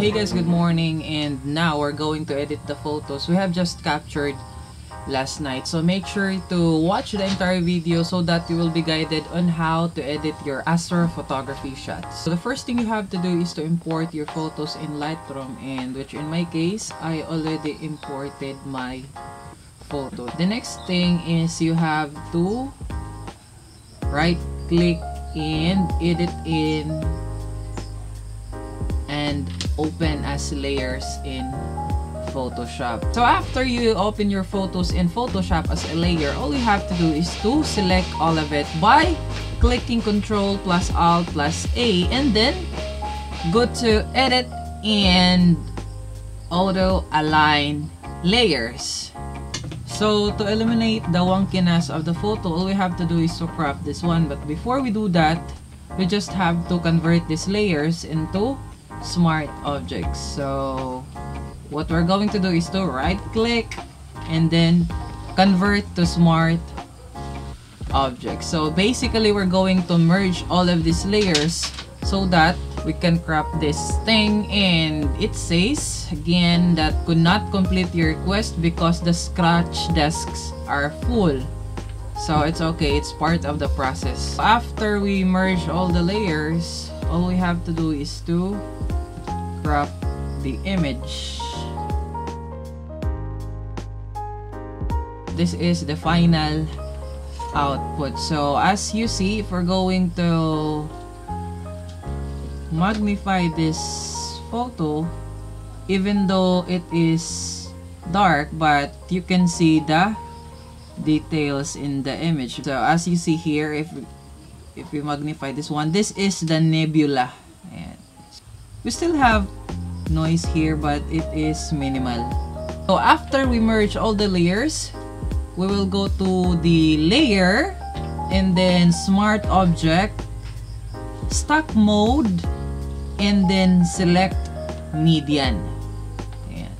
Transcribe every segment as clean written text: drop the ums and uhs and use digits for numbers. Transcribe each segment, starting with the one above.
Hey guys, good morning, and now we're going to edit the photos we have just captured last night. So make sure to watch the entire video so that you will be guided on how to edit your astrophotography shots. So the first thing you have to do is to import your photos in Lightroom, and which in my case, I already imported my photo. The next thing is you have to right click and edit in and open as layers in Photoshop. So after you open your photos in Photoshop as a layer, all you have to do is to select all of it by clicking Ctrl plus Alt plus A, and then go to edit and auto align layers. So to eliminate the wonkiness of the photo, all we have to do is to crop this one. But before we do that, we just have to convert these layers into smart objects. So what we're going to do is to right click and then convert to smart objects. So basically we're going to merge all of these layers so that we can crop this thing, and it says again that could not complete your request because the scratch disks are full. So it's okay, it's part of the process. After we merge all the layers, all we have to do is to crop the image. This is the final output. So as you see, if we're going to magnify this photo, even though it is dark, but you can see the details in the image. So as you see here, if we magnify this one, this is the nebula, and we still have noise here, but it is minimal. So after we merge all the layers, we will go to the layer and then smart object, stock mode, and then select median. Ayan.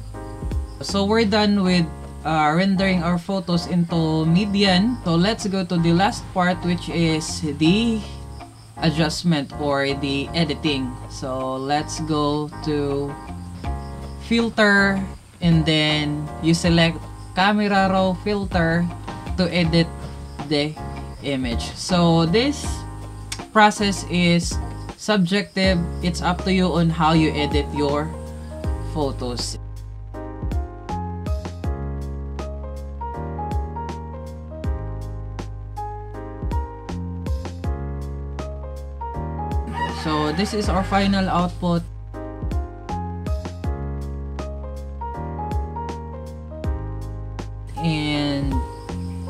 So we're done with rendering our photos into median. So let's go to the last part, which is the adjustment or the editing. So let's go to filter, and then you select camera raw filter to edit the image. So this process is subjective. It's up to you on how you edit your photos. So this is our final output. And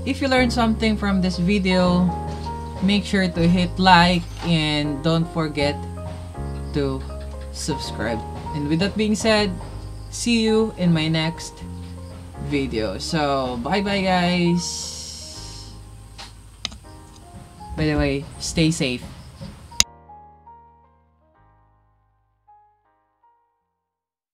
if you learned something from this video, make sure to hit like and don't forget to subscribe. And with that being said, see you in my next video. So bye bye guys. By the way, stay safe.